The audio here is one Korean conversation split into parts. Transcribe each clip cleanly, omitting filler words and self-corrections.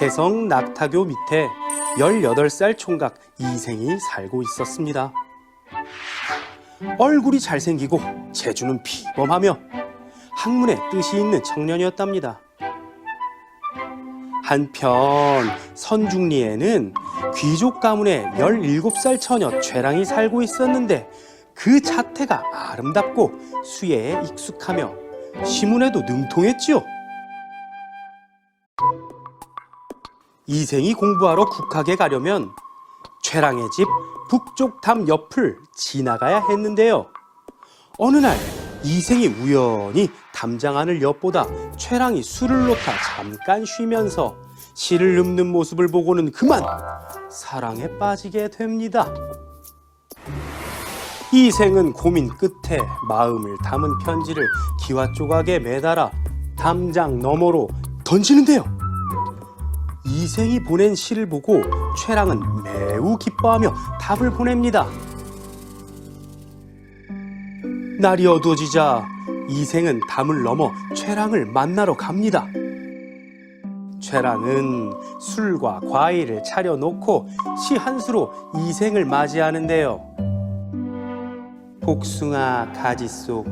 개성 낙타교 밑에 18살 총각 이생이 살고 있었습니다. 얼굴이 잘생기고 재주는 비범하며 학문에 뜻이 있는 청년이었답니다. 한편 선중리에는 귀족 가문의 17살 처녀 최랑이 살고 있었는데 그 자태가 아름답고 수예에 익숙하며 시문에도 능통했지요. 이생이 공부하러 국학에 가려면 최랑의 집 북쪽 담 옆을 지나가야 했는데요. 어느 날 이생이 우연히 담장하늘 옆보다 최랑이 술을 놓다 잠깐 쉬면서 시를 읊는 모습을 보고는 그만 사랑에 빠지게 됩니다. 이생은 고민 끝에 마음을 담은 편지를 기와 조각에 매달아 담장 너머로 던지는데요. 이생이 보낸 시를 보고 최랑은 매우 기뻐하며 답을 보냅니다. 날이 어두워지자 이생은 담을 넘어 최랑을 만나러 갑니다. 최랑은 술과 과일을 차려놓고 시 한 수로 이생을 맞이하는데요. 복숭아 가지 속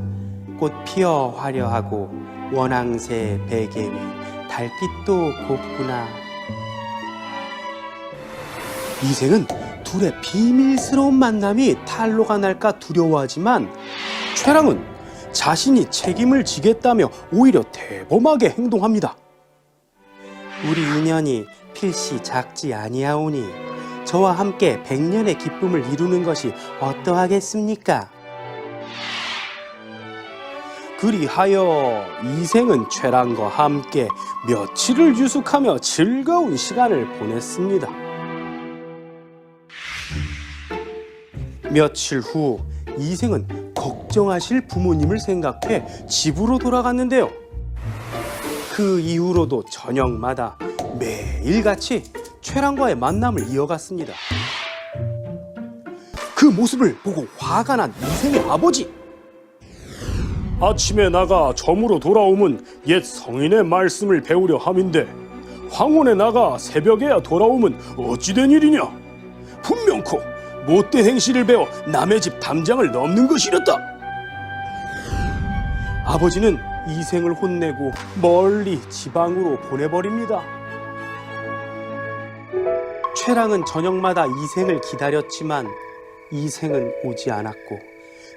꽃 피어 화려하고 원앙새 베개 위 달빛도 곱구나. 이생은 둘의 비밀스러운 만남이 탄로가 날까 두려워하지만 최랑은 자신이 책임을 지겠다며 오히려 대범하게 행동합니다. 우리 인연이 필시 작지 아니하오니 저와 함께 100년의 기쁨을 이루는 것이 어떠하겠습니까? 그리하여 이생은 최랑과 함께 며칠을 유숙하며 즐거운 시간을 보냈습니다. 며칠 후 이생은 걱정하실 부모님을 생각해 집으로 돌아갔는데요. 그 이후로도 저녁마다 매일같이 최랑과의 만남을 이어갔습니다. 그 모습을 보고 화가 난 이생의 아버지. 아침에 나가 점으로 돌아오면 옛 성인의 말씀을 배우려 함인데 황혼에 나가 새벽에야 돌아오면 어찌된 일이냐? 분명코 못된 행실을 배워 남의 집 담장을 넘는 것이랬다. 아버지는 이생을 혼내고 멀리 지방으로 보내버립니다. 최랑은 저녁마다 이생을 기다렸지만 이생은 오지 않았고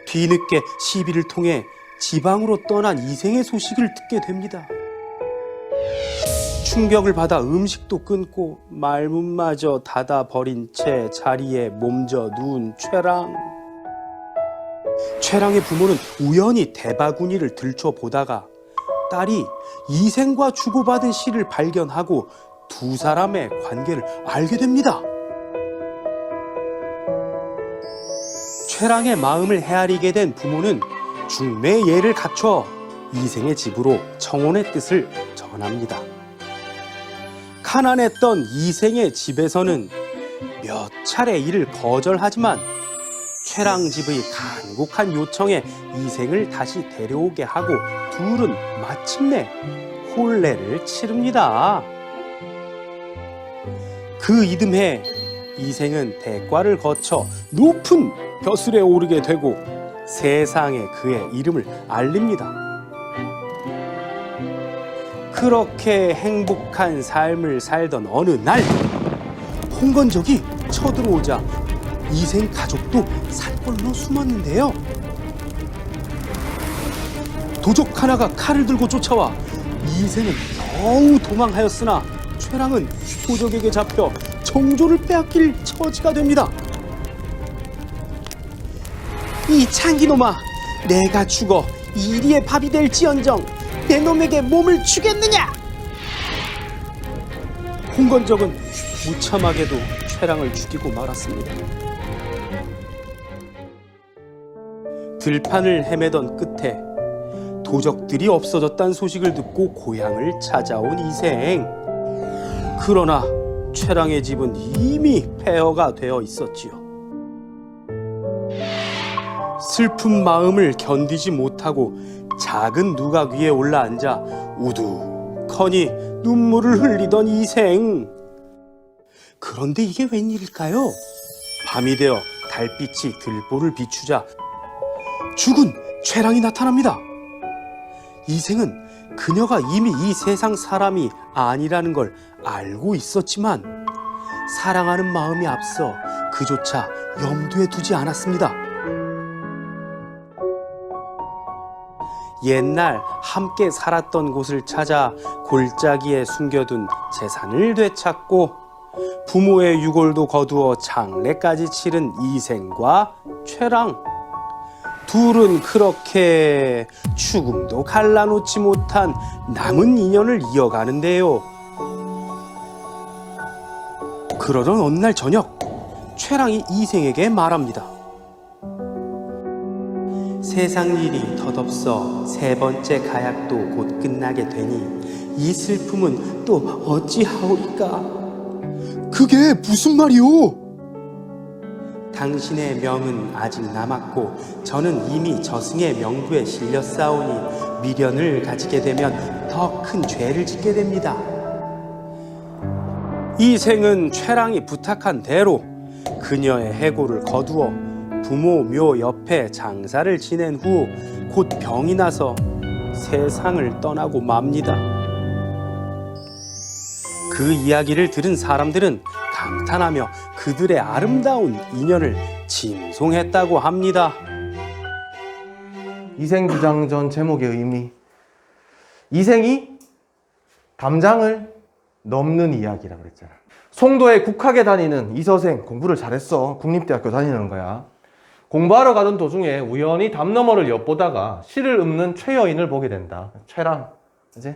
뒤늦게 시비를 통해 지방으로 떠난 이생의 소식을 듣게 됩니다. 충격을 받아 음식도 끊고 말문마저 닫아버린 채 자리에 몸져 누운 최랑. 최랑의 부모는 우연히 대바구니를 들춰보다가 딸이 이생과 주고받은 시를 발견하고 두 사람의 관계를 알게 됩니다. 최랑의 마음을 헤아리게 된 부모는 중매예를 갖춰 이생의 집으로 청혼의 뜻을 전합니다. 가난했던 이생의 집에서는 몇 차례 이를 거절하지만 최랑 집의 간곡한 요청에 이생을 다시 데려오게 하고 둘은 마침내 혼례를 치릅니다. 그 이듬해 이생은 대과를 거쳐 높은 벼슬에 오르게 되고 세상에 그의 이름을 알립니다. 그렇게 행복한 삶을 살던 어느 날 홍건적이 쳐들어오자 이생 가족도 산골로 숨었는데요. 도적 하나가 칼을 들고 쫓아와 이생은 겨우 도망하였으나 최랑은 도적에게 잡혀 정조를 빼앗길 처지가 됩니다. 이 창기놈아, 내가 죽어 이리의 밥이 될지언정 내 놈에게 몸을 주겠느냐? 홍건적은 무참하게도 최랑을 죽이고 말았습니다. 들판을 헤매던 끝에 도적들이 없어졌다는 소식을 듣고 고향을 찾아온 이생. 그러나 최랑의 집은 이미 폐허가 되어 있었지요. 슬픈 마음을 견디지 못하고 작은 누각 위에 올라앉아 우두커니 어떡하니 눈물을 흘리던 이생. 그런데 이게 웬일일까요? 밤이 되어 달빛이 들보를 비추자 죽은 최랑이 나타납니다. 이생은 그녀가 이미 이 세상 사람이 아니라는 걸 알고 있었지만 사랑하는 마음이 앞서 그조차 염두에 두지 않았습니다. 옛날 함께 살았던 곳을 찾아 골짜기에 숨겨둔 재산을 되찾고 부모의 유골도 거두어 장례까지 치른 이생과 최랑. 둘은 그렇게 죽음도 갈라놓지 못한 남은 인연을 이어가는데요. 그러던 어느 날 저녁, 최랑이 이생에게 말합니다. 세상 일이 덧없어 세 번째 가약도 곧 끝나게 되니 이 슬픔은 또 어찌하오리까? 그게 무슨 말이오? 당신의 명은 아직 남았고 저는 이미 저승의 명부에 실렸사오니 미련을 가지게 되면 더 큰 죄를 짓게 됩니다. 이생은 최랑이 부탁한 대로 그녀의 해고를 거두어 부모 묘 옆에 장사를 지낸 후 곧 병이 나서 세상을 떠나고 맙니다. 그 이야기를 들은 사람들은 감탄하며 그들의 아름다운 인연을 칭송했다고 합니다. 이생주장전 제목의 의미. 이생이 담장을 넘는 이야기라고 그랬잖아. 송도에 국학에 다니는 이서생, 공부를 잘했어. 국립대학교 다니는 거야. 공부하러 가던 도중에 우연히 담 너머를 엿보다가 시를 읊는 최여인을 보게 된다. 최랑. 그치?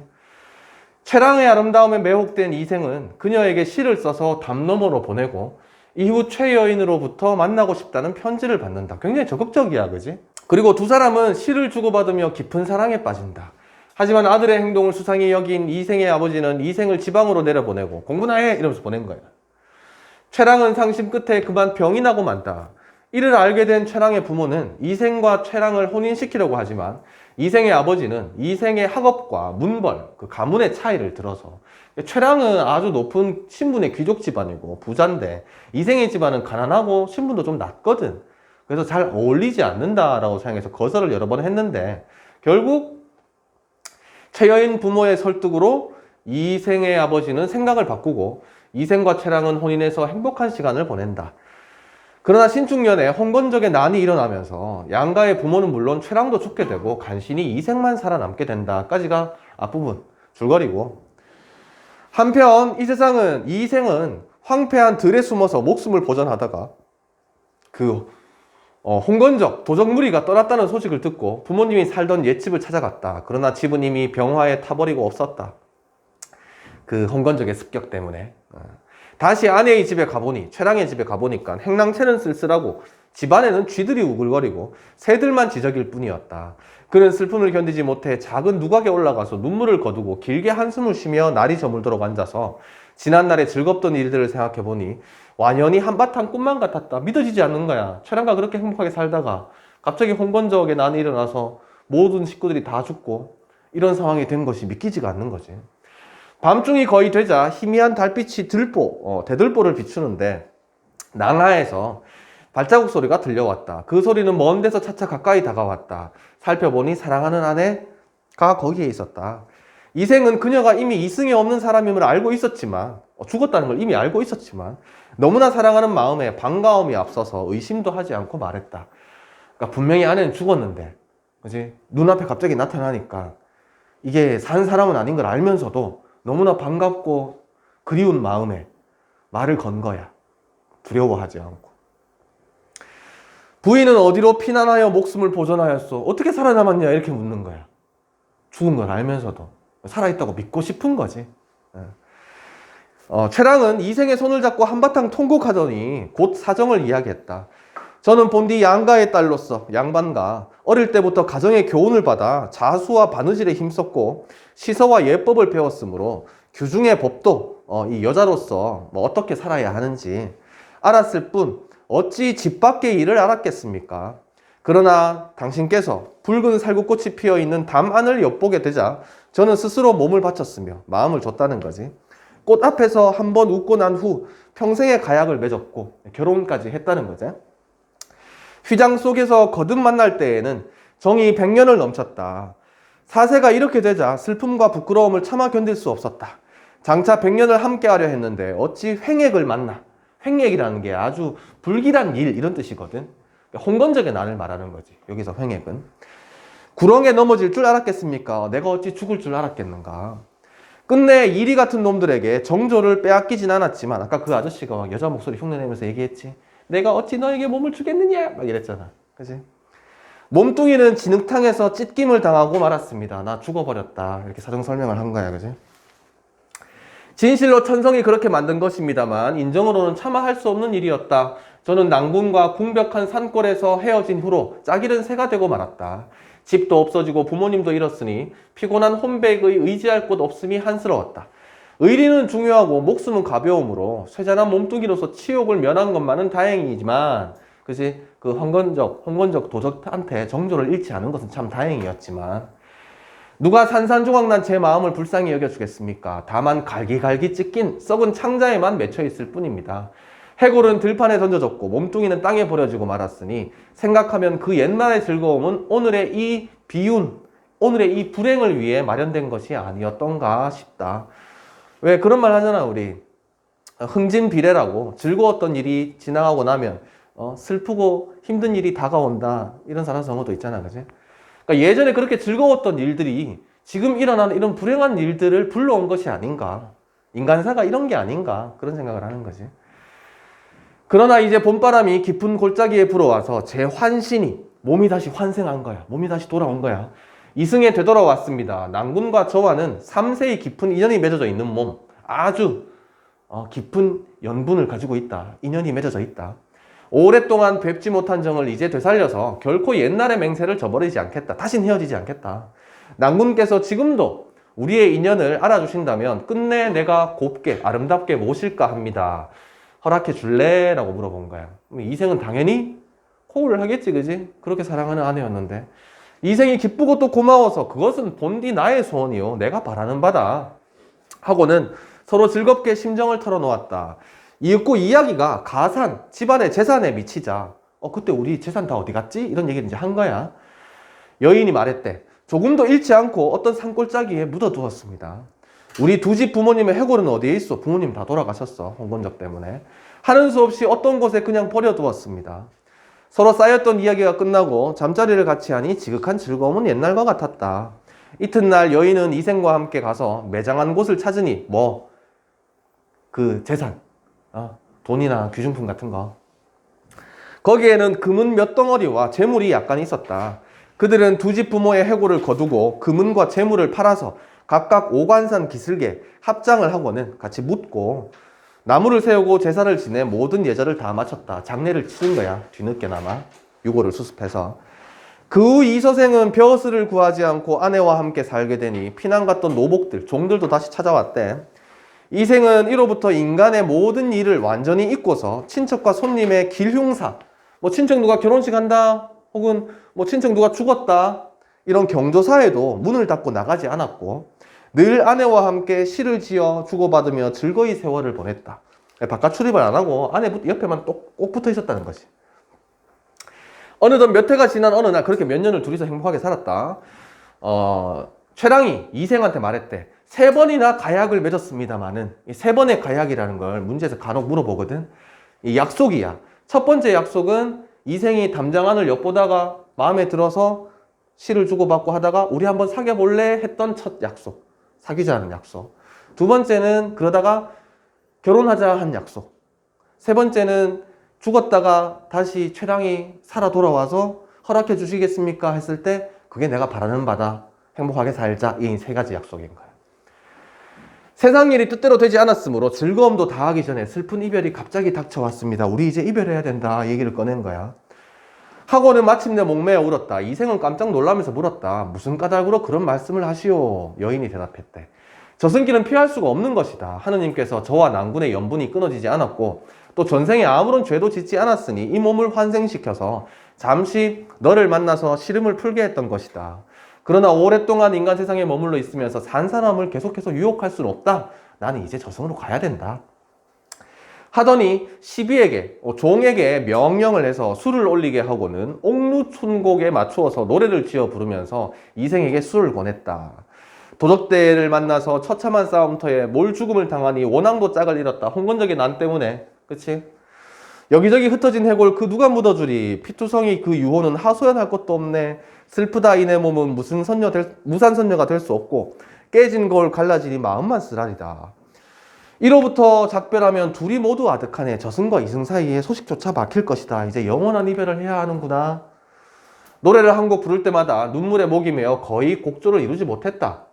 최랑의 아름다움에 매혹된 이생은 그녀에게 시를 써서 담 너머로 보내고 이후 최여인으로부터 만나고 싶다는 편지를 받는다. 굉장히 적극적이야, 그지? 그리고 두 사람은 시를 주고받으며 깊은 사랑에 빠진다. 하지만 아들의 행동을 수상히 여긴 이생의 아버지는 이생을 지방으로 내려보내고 공부나 해! 이러면서 보낸 거야. 최랑은 상심 끝에 그만 병이 나고 만다. 이를 알게 된 최랑의 부모는 이생과 최랑을 혼인시키려고 하지만 이생의 아버지는 이생의 학업과 문벌, 그 가문의 차이를 들어서 최랑은 아주 높은 신분의 귀족 집안이고 부자인데 이생의 집안은 가난하고 신분도 좀 낮거든. 그래서 잘 어울리지 않는다라고 생각해서 거절을 여러 번 했는데 결국 최여인 부모의 설득으로 이생의 아버지는 생각을 바꾸고 이생과 최랑은 혼인해서 행복한 시간을 보낸다. 그러나 신중년에 홍건적의 난이 일어나면서 양가의 부모는 물론 최랑도 죽게 되고 간신히 이생만 살아남게 된다까지가 앞부분 줄거리고, 한편 이 세상은 이생은 황폐한 들에 숨어서 목숨을 보전하다가 홍건적 도적무리가 떠났다는 소식을 듣고 부모님이 살던 옛집을 찾아갔다. 그러나 집은 이미 병화에 타버리고 없었다. 그 홍건적의 습격 때문에. 다시 아내의 집에 가보니, 최랑의 집에 가보니까 행랑채는 쓸쓸하고 집안에는 쥐들이 우글거리고 새들만 지저길 뿐이었다. 그는 슬픔을 견디지 못해 작은 누각에 올라가서 눈물을 거두고 길게 한숨을 쉬며 날이 저물도록 앉아서 지난날의 즐겁던 일들을 생각해보니 완연히 한바탕 꿈만 같았다. 믿어지지 않는 거야. 최랑과 그렇게 행복하게 살다가 갑자기 홍건적의 난이 일어나서 모든 식구들이 다 죽고 이런 상황이 된 것이 믿기지가 않는 거지. 밤중이 거의 되자 희미한 달빛이 대들보를 비추는데 낭하에서 발자국 소리가 들려왔다. 그 소리는 먼 데서 차차 가까이 다가왔다. 살펴보니 사랑하는 아내가 거기에 있었다. 이생은 그녀가 이미 이승에 없는 사람임을 알고 있었지만, 죽었다는 걸 이미 알고 있었지만 너무나 사랑하는 마음에 반가움이 앞서서 의심도 하지 않고 말했다. 그러니까 분명히 아내는 죽었는데, 그지? 눈앞에 갑자기 나타나니까 이게 산 사람은 아닌 걸 알면서도 너무나 반갑고 그리운 마음에 말을 건 거야. 두려워하지 않고. 부인은 어디로 피난하여 목숨을 보존하였소? 어떻게 살아남았냐? 이렇게 묻는 거야. 죽은 걸 알면서도 살아있다고 믿고 싶은 거지. 최랑은 이생의 손을 잡고 한바탕 통곡하더니 곧 사정을 이야기했다. 저는 본디 양가의 딸로서 양반가 어릴 때부터 가정의 교훈을 받아 자수와 바느질에 힘썼고 시서와 예법을 배웠으므로 규중의 법도 이 여자로서 어떻게 살아야 하는지 알았을 뿐 어찌 집 밖의 일을 알았겠습니까? 그러나 당신께서 붉은 살구꽃이 피어있는 담 안을 엿보게 되자 저는 스스로 몸을 바쳤으며 마음을 줬다는 거지. 꽃 앞에서 한번 웃고 난 후 평생의 가약을 맺었고 결혼까지 했다는 거지. 휘장 속에서 거듭 만날 때에는 정이 100년을 넘쳤다. 사세가 이렇게 되자 슬픔과 부끄러움을 차마 견딜 수 없었다. 장차 100년을 함께하려 했는데 어찌 횡액을 만나. 횡액이라는 게 아주 불길한 일 이런 뜻이거든. 홍건적의 난을 말하는 거지. 여기서 횡액은. 구렁에 넘어질 줄 알았겠습니까? 내가 어찌 죽을 줄 알았겠는가? 끝내 이리 같은 놈들에게 정조를 빼앗기진 않았지만 아까 그 아저씨가 막 여자 목소리 흉내내면서 얘기했지. 내가 어찌 너에게 몸을 주겠느냐? 막 이랬잖아. 그치? 몸뚱이는 진흙탕에서 찢김을 당하고 말았습니다. 나 죽어버렸다. 이렇게 사정 설명을 한 거야. 그치? 진실로 천성이 그렇게 만든 것입니다만 인정으로는 차마 할 수 없는 일이었다. 저는 난군과 궁벽한 산골에서 헤어진 후로 짝이른 새가 되고 말았다. 집도 없어지고 부모님도 잃었으니 피곤한 혼백의 의지할 곳 없음이 한스러웠다. 의리는 중요하고 목숨은 가벼우므로 쇠잔한 몸뚱이로서 치욕을 면한 것만은 다행이지만 그치? 그 황건적 도적한테 정조를 잃지 않은 것은 참 다행이었지만 누가 산산조각난 제 마음을 불쌍히 여겨주겠습니까? 다만 갈기갈기 찢긴 썩은 창자에만 맺혀있을 뿐입니다. 해골은 들판에 던져졌고 몸뚱이는 땅에 버려지고 말았으니 생각하면 그 옛날의 즐거움은 오늘의 이 비운, 오늘의 이 불행을 위해 마련된 것이 아니었던가 싶다. 왜 그런 말 하잖아 우리. 흥진비례라고 즐거웠던 일이 지나가고 나면 슬프고 힘든 일이 다가온다. 이런 사라성어도 있잖아. 그지? 그러니까 예전에 그렇게 즐거웠던 일들이 지금 일어나는 이런 불행한 일들을 불러온 것이 아닌가. 인간사가 이런 게 아닌가. 그런 생각을 하는 거지. 그러나 이제 봄바람이 깊은 골짜기에 불어와서 제 환신이 몸이 다시 환생한 거야. 몸이 다시 돌아온 거야. 이승에 되돌아왔습니다. 난군과 저와는 3세의 깊은 인연이 맺어져 있는 몸. 아주 깊은 연분을 가지고 있다. 인연이 맺어져 있다. 오랫동안 뵙지 못한 정을 이제 되살려서 결코 옛날의 맹세를 저버리지 않겠다. 다신 헤어지지 않겠다. 난군께서 지금도 우리의 인연을 알아주신다면 끝내 내가 곱게 아름답게 모실까 합니다. 허락해 줄래? 라고 물어본 거야. 이생은 당연히 호우를 하겠지, 그지? 그렇게 사랑하는 아내였는데. 이생이 기쁘고 또 고마워서 그것은 본디 나의 소원이요. 내가 바라는 바다. 하고는 서로 즐겁게 심정을 털어놓았다. 이윽고 이야기가 가산, 집안의 재산에 미치자. 그때 우리 재산 다 어디 갔지? 이런 얘기를 이제 한 거야. 여인이 말했대. 조금도 잃지 않고 어떤 산골짜기에 묻어두었습니다. 우리 두 집 부모님의 해골은 어디에 있어? 부모님 다 돌아가셨어. 홍건적 때문에. 하는 수 없이 어떤 곳에 그냥 버려두었습니다. 서로 쌓였던 이야기가 끝나고 잠자리를 같이 하니 지극한 즐거움은 옛날과 같았다. 이튿날 여인은 이생과 함께 가서 매장한 곳을 찾으니 그 재산, 돈이나 귀중품 같은 거. 거기에는 금은 몇 덩어리와 재물이 약간 있었다. 그들은 두 집 부모의 해골을 거두고 금은과 재물을 팔아서 각각 오관산 기슭에 합장을 하고는 같이 묻고 나무를 세우고 제사를 지내 모든 예절을 다 마쳤다. 장례를 치른 거야. 뒤늦게나마 유골을 수습해서. 그 후 이서생은 벼슬을 구하지 않고 아내와 함께 살게 되니 피난 갔던 노복들, 종들도 다시 찾아왔대. 이생은 이로부터 인간의 모든 일을 완전히 잊고서 친척과 손님의 길흉사, 친척 누가 결혼식 한다, 혹은 친척 누가 죽었다, 이런 경조사에도 문을 닫고 나가지 않았고 늘 아내와 함께 시를 지어 주고받으며 즐거이 세월을 보냈다. 바깥 출입을 안 하고 아내 옆에만 꼭 붙어 있었다는 거지. 어느덧 몇 해가 지난 어느 날 그렇게 몇 년을 둘이서 행복하게 살았다. 최랑이 이생한테 말했대. 3번이나 가약을 맺었습니다만은 이 3번의 가약이라는 걸 문제에서 간혹 물어보거든. 이 약속이야. 첫 번째 약속은 이생이 담장안을 엿보다가 마음에 들어서 시를 주고받고 하다가 우리 한번 사귀어 볼래? 했던 첫 약속. 사귀자는 약속. 두 번째는 그러다가 결혼하자 한 약속. 세 번째는 죽었다가 다시 최랑이 살아 돌아와서 허락해 주시겠습니까? 했을 때 그게 내가 바라는 바다. 행복하게 살자. 이 3가지 약속인 거야. 세상 일이 뜻대로 되지 않았으므로 즐거움도 다하기 전에 슬픈 이별이 갑자기 닥쳐왔습니다. 우리 이제 이별해야 된다. 얘기를 꺼낸 거야. 하고는 마침내 목매어 울었다. 이생은 깜짝 놀라면서 물었다. 무슨 까닭으로 그런 말씀을 하시오? 여인이 대답했대. 저승길은 피할 수가 없는 것이다. 하느님께서 저와 난군의 연분이 끊어지지 않았고 또 전생에 아무런 죄도 짓지 않았으니 이 몸을 환생시켜서 잠시 너를 만나서 시름을 풀게 했던 것이다. 그러나 오랫동안 인간 세상에 머물러 있으면서 산 사람을 계속해서 유혹할 수는 없다. 나는 이제 저승으로 가야 된다. 하더니 시비에게, 종에게 명령을 해서 술을 올리게 하고는 옥루촌곡에 맞추어서 노래를 지어 부르면서 이생에게 술을 권했다. 도적대를 만나서 처참한 싸움터에 몰죽음을 당하니 원앙도 짝을 잃었다. 홍건적의 난 때문에. 그치? 여기저기 흩어진 해골 그 누가 묻어주리. 피투성이 그 유호는 하소연할 것도 없네. 슬프다 이내 몸은 무산 선녀가 될 수 없고 깨진 거울 갈라지니 마음만 쓰라리다. 이로부터 작별하면 둘이 모두 아득하네. 저승과 이승 사이에 소식조차 막힐 것이다. 이제 영원한 이별을 해야 하는구나. 노래를 한 곡 부를 때마다 눈물에 목이 메어 거의 곡조를 이루지 못했다.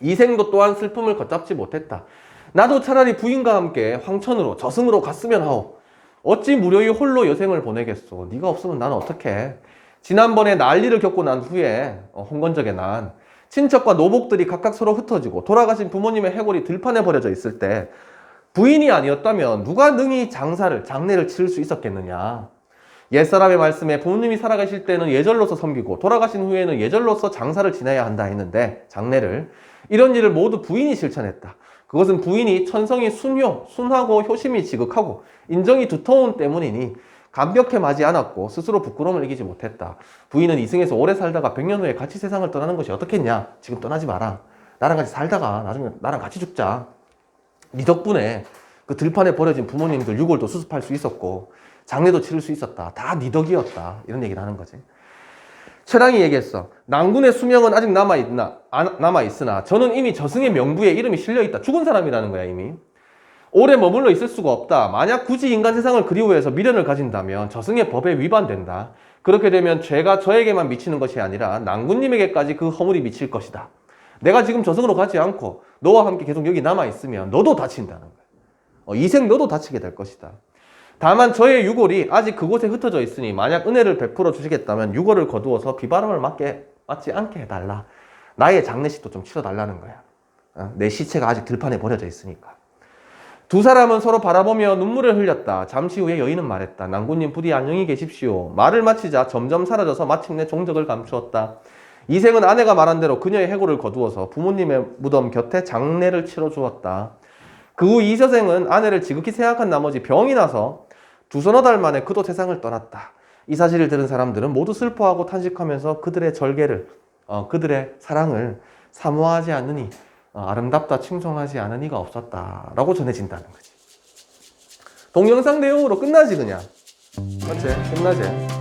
이생도 또한 슬픔을 걷잡지 못했다. 나도 차라리 부인과 함께 황천으로 저승으로 갔으면 하오. 어찌 무료히 홀로 여생을 보내겠소. 네가 없으면 나는 어떡해. 지난번에 난리를 겪고 난 후에 홍건적의 난 친척과 노복들이 각각 서로 흩어지고 돌아가신 부모님의 해골이 들판에 버려져 있을 때 부인이 아니었다면 누가 능히 장례를 치를 수 있었겠느냐. 옛사람의 말씀에 부모님이 살아가실 때는 예절로서 섬기고 돌아가신 후에는 예절로서 장사를 지내야 한다 했는데 장례를 이런 일을 모두 부인이 실천했다. 그것은 부인이 천성이 순하고 효심이 지극하고 인정이 두터운 때문이니 감격해 마지 않았고 스스로 부끄러움을 이기지 못했다. 부인은 이승에서 오래 살다가 100년 후에 같이 세상을 떠나는 것이 어떻겠냐. 지금 떠나지 마라. 나랑 같이 살다가 나중에 나랑 같이 죽자. 네 덕분에 그 들판에 버려진 부모님들 유골도 수습할 수 있었고 장례도 치를 수 있었다. 다 네 덕이었다. 이런 얘기를 하는 거지. 최랑이 얘기했어. 난군의 수명은 아직 남아있으나 저는 이미 저승의 명부에 이름이 실려있다. 죽은 사람이라는 거야 이미. 오래 머물러 있을 수가 없다. 만약 굳이 인간 세상을 그리워해서 미련을 가진다면 저승의 법에 위반된다. 그렇게 되면 죄가 저에게만 미치는 것이 아니라 난군님에게까지 그 허물이 미칠 것이다. 내가 지금 저승으로 가지 않고 너와 함께 계속 여기 남아있으면 너도 다친다는 거야. 이생 너도 다치게 될 것이다. 다만 저의 유골이 아직 그곳에 흩어져 있으니 만약 은혜를 베풀어 주시겠다면 유골을 거두어서 비바람을 맞지 않게 해달라. 나의 장례식도 좀 치러달라는 거야. 내 시체가 아직 들판에 버려져 있으니까. 두 사람은 서로 바라보며 눈물을 흘렸다. 잠시 후에 여인은 말했다. 난군님 부디 안녕히 계십시오. 말을 마치자 점점 사라져서 마침내 종적을 감추었다. 이생은 아내가 말한 대로 그녀의 해골을 거두어서 부모님의 무덤 곁에 장례를 치러 주었다. 그 후 이서생은 아내를 지극히 생각한 나머지 병이 나서 두서너 달 만에 그도 세상을 떠났다. 이 사실을 들은 사람들은 모두 슬퍼하고 탄식하면서 그들의 절개를, 그들의 사랑을 사모하지 않으니 아름답다 칭송하지 않은 이가 없었다라고 전해진다는 거지. 동영상 내용으로 끝나지 그냥. 맞지? 끝나지?